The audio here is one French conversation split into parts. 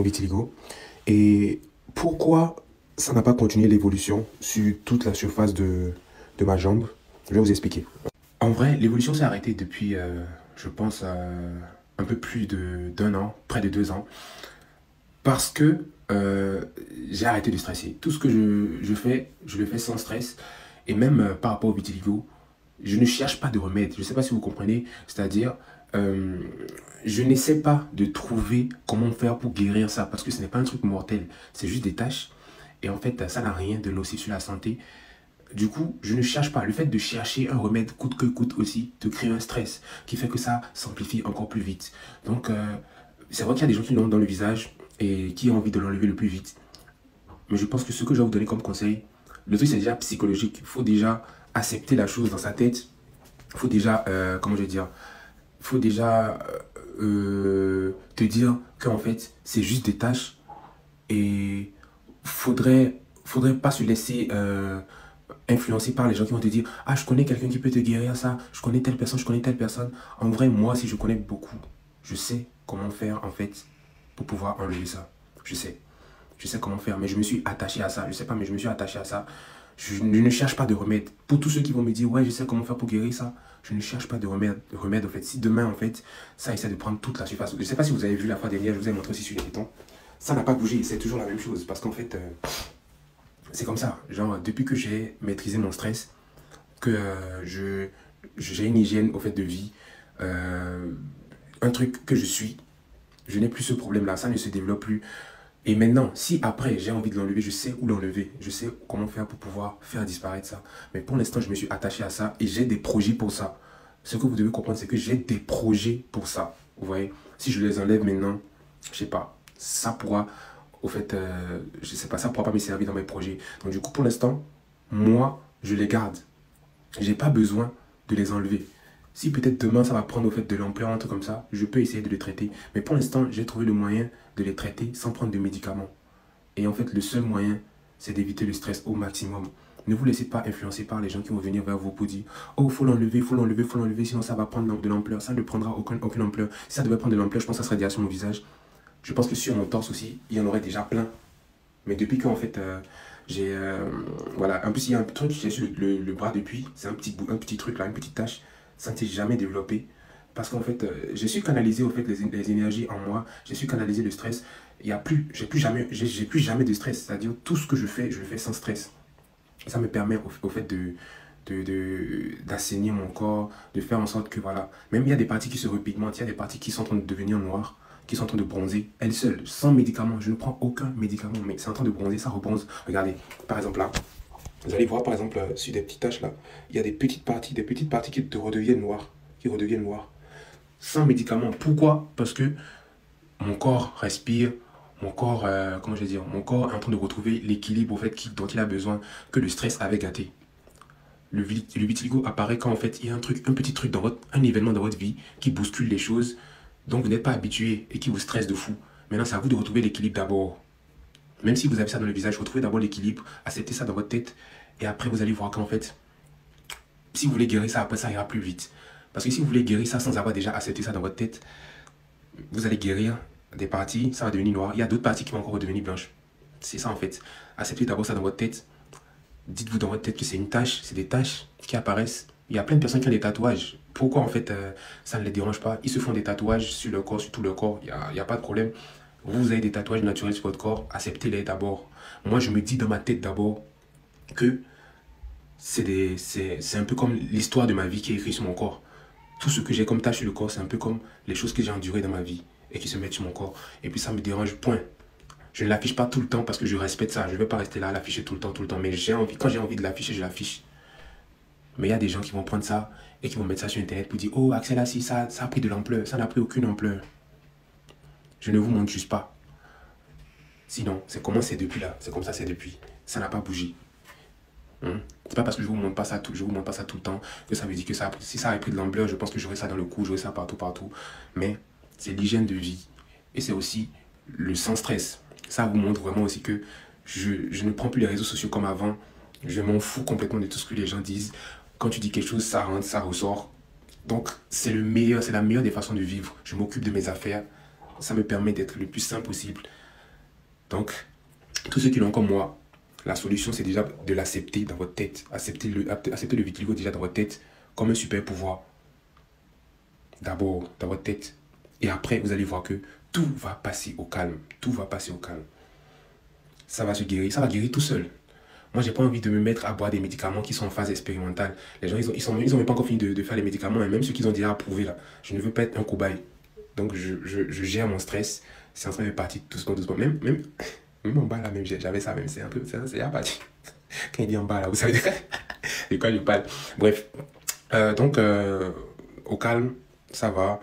vitiligo et pourquoi ça n'a pas continué l'évolution sur toute la surface de ma jambe. Je vais vous expliquer. En vrai, l'évolution s'est arrêtée depuis, je pense, un peu plus d'un an, près de 2 ans, parce que j'ai arrêté de stresser. Tout ce que je fais, je le fais sans stress. Et même par rapport au vitiligo, je ne cherche pas de remède. Je ne sais pas si vous comprenez. C'est-à-dire, je n'essaie pas de trouver comment faire pour guérir ça. Parce que ce n'est pas un truc mortel. C'est juste des taches. Et en fait, ça n'a rien de nocif sur la santé. Du coup, je ne cherche pas. Le fait de chercher un remède coûte que coûte aussi te crée un stress qui fait que ça s'amplifie encore plus vite. Donc, c'est vrai qu'il y a des gens qui l'ont dans le visage et qui ont envie de l'enlever le plus vite. Mais je pense que ce que je vais vous donner comme conseil, le truc c'est déjà psychologique. Il faut déjà accepter la chose dans sa tête. Il faut déjà, comment je vais dire, il faut déjà te dire qu'en fait, c'est juste des tâches et faudrait pas se laisser influencé par les gens qui vont te dire « Ah, je connais quelqu'un qui peut te guérir ça, je connais telle personne, je connais telle personne. » En vrai, moi, si je connais beaucoup, je sais comment faire, en fait, pour pouvoir enlever ça. Je sais. Je sais comment faire, mais je me suis attaché à ça. Je sais pas, mais je me suis attaché à ça. Je ne cherche pas de remède. Pour tous ceux qui vont me dire « Ouais, je sais comment faire pour guérir ça. » Je ne cherche pas de remède, en fait. Si demain, en fait, ça essaie de prendre toute la surface. Je sais pas si vous avez vu la fois dernière, je vous ai montré aussi sur les tétons. Ça n'a pas bougé, c'est toujours la même chose. Parce qu'en fait... c'est comme ça, genre depuis que j'ai maîtrisé mon stress, que j'ai une hygiène au fait de vie, un truc que je suis, je n'ai plus ce problème-là, ça ne se développe plus. Et maintenant, si après j'ai envie de l'enlever, je sais où l'enlever, je sais comment faire pour pouvoir faire disparaître ça. Mais pour l'instant, je me suis attaché à ça et j'ai des projets pour ça. Ce que vous devez comprendre, c'est que j'ai des projets pour ça. Vous voyez, si je les enlève maintenant, je sais pas, ça pourra... Au fait, je sais pas, ça ne pourra pas me servir dans mes projets. Donc du coup, pour l'instant, moi, je les garde. J'ai pas besoin de les enlever. Si peut-être demain, ça va prendre au fait de l'ampleur, un truc comme ça, je peux essayer de les traiter. Mais pour l'instant, j'ai trouvé le moyen de les traiter sans prendre de médicaments. Et en fait, le seul moyen, c'est d'éviter le stress au maximum. Ne vous laissez pas influencer par les gens qui vont venir vers vous pour dire « Oh, faut l'enlever, faut l'enlever, faut l'enlever, sinon ça va prendre de l'ampleur. » Ça ne prendra aucune ampleur. Si ça devait prendre de l'ampleur, je pense que ça serait déjà sur mon visage. Je pense que sur mon torse aussi, il y en aurait déjà plein. Mais depuis qu'en fait, j'ai... voilà, en plus, il y a un truc, j'ai sur le bras depuis. C'est un petit truc là, une petite tache. Ça ne s'est jamais développé. Parce qu'en fait, j'ai su canaliser au fait, les énergies en moi. J'ai su canaliser le stress. Il y a plus, j'ai plus jamais de stress. C'est-à-dire, tout ce que je le fais sans stress. Et ça me permet au fait d'assainir mon corps, de faire en sorte que, voilà, même il y a des parties qui se repigmentent, il y a des parties qui sont en train de devenir noires, qui sont en train de bronzer, elles seules, sans médicaments. Je ne prends aucun médicament, mais c'est en train de bronzer, ça rebronze. Regardez, par exemple là, vous allez voir par exemple sur des petites taches là, il y a des petites parties qui te redeviennent noires, sans médicaments. Pourquoi? Parce que mon corps respire, mon corps, comment je vais dire, mon corps est en train de retrouver l'équilibre au fait dont il a besoin, que le stress avait gâté. Le vitiligo apparaît quand en fait il y a un petit truc un événement dans votre vie qui bouscule les choses, donc vous n'êtes pas habitué et qui vous stresse de fou. Maintenant, c'est à vous de retrouver l'équilibre d'abord. Même si vous avez ça dans le visage, retrouvez d'abord l'équilibre, acceptez ça dans votre tête, et après vous allez voir qu'en fait, si vous voulez guérir ça, après ça ira plus vite. Parce que si vous voulez guérir ça sans avoir déjà accepté ça dans votre tête, vous allez guérir des parties, ça va devenir noir. Il y a d'autres parties qui vont encore redevenir blanches. C'est ça en fait. Acceptez d'abord ça dans votre tête. Dites-vous dans votre tête que c'est une tâche, c'est des tâches qui apparaissent. Il y a plein de personnes qui ont des tatouages. Pourquoi en fait ça ne les dérange pas? Ils se font des tatouages sur leur corps, sur tout leur corps. Il n'y a pas de problème. Vous avez des tatouages naturels sur votre corps, acceptez-les d'abord. Moi, je me dis dans ma tête d'abord que c'est un peu comme l'histoire de ma vie qui est écrite sur mon corps. Tout ce que j'ai comme tâche sur le corps, c'est un peu comme les choses que j'ai endurées dans ma vie et qui se mettent sur mon corps. Et puis ça me dérange, point. Je ne l'affiche pas tout le temps parce que je respecte ça. Je ne vais pas rester là à l'afficher tout le temps. Mais quand j'ai envie de l'afficher, je l'affiche. Mais il y a des gens qui vont prendre ça et qui vont mettre ça sur Internet pour dire « Oh, Axel, là, si ça a pris de l'ampleur. Ça n'a pris aucune ampleur. » Je ne vous montre juste pas. Sinon, c'est comment c'est depuis là. C'est comme ça, c'est depuis. Ça n'a pas bougé. C'est pas parce que je vous montre pas ça tout le temps que ça veut dire que si ça a pris de l'ampleur, je pense que j'aurai ça dans le cou, j'aurai ça partout. Mais c'est l'hygiène de vie. Et c'est aussi le sans stress. Ça vous montre vraiment aussi que je ne prends plus les réseaux sociaux comme avant. Je m'en fous complètement de tout ce que les gens disent. Quand tu dis quelque chose, ça rentre, ça ressort. Donc, c'est la meilleure des façons de vivre. Je m'occupe de mes affaires. Ça me permet d'être le plus sain possible. Donc, tous ceux qui l'ont comme moi, la solution, c'est déjà de l'accepter dans votre tête. Accepter le vitiligo déjà dans votre tête comme un super pouvoir. D'abord, dans votre tête. Et après, vous allez voir que tout va passer au calme. Tout va passer au calme. Ça va se guérir. Ça va guérir tout seul. Moi, j'ai pas envie de me mettre à boire des médicaments qui sont en phase expérimentale. Les gens, ils ont même pas encore fini de faire les médicaments. Et même ceux qu'ils ont déjà approuvés, là. Je ne veux pas être un cobaye. Donc, je gère mon stress. C'est en train de partir doucement, doucement. Même en bas, là, même, j'avais ça même. C'est un peu... C'est déjà parti. Quand il dit en bas, là, vous savez de quoi je parle. Bref. Donc, au calme, ça va.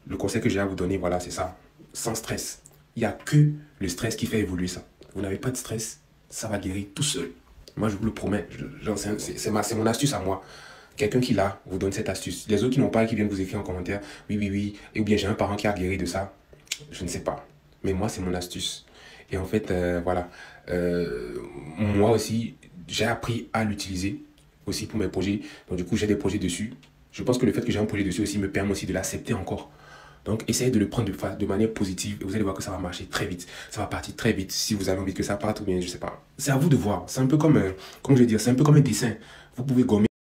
Le conseil que j'ai à vous donner, voilà, c'est ça. Sans stress. Il n'y a que le stress qui fait évoluer ça. Vous n'avez pas de stress, ça va guérir tout seul. Moi, je vous le promets. C'est mon astuce à moi. Quelqu'un qui l'a vous donne cette astuce. Les autres qui n'ont pas et qui viennent vous écrire en commentaire, oui, oui, oui, ou bien j'ai un parent qui a guéri de ça. Je ne sais pas. Mais moi, c'est mon astuce. Et en fait, voilà. Moi aussi, j'ai appris à l'utiliser aussi pour mes projets. Donc, du coup, j'ai des projets dessus. Je pense que le fait que j'ai un projet dessus aussi me permet aussi de l'accepter encore. Donc, essayez de le prendre de manière positive et vous allez voir que ça va marcher très vite. Ça va partir très vite si vous avez envie que ça parte ou bien, je sais pas. C'est à vous de voir. C'est un peu comme, comment je vais dire, c'est un peu comme un dessin. Vous pouvez gommer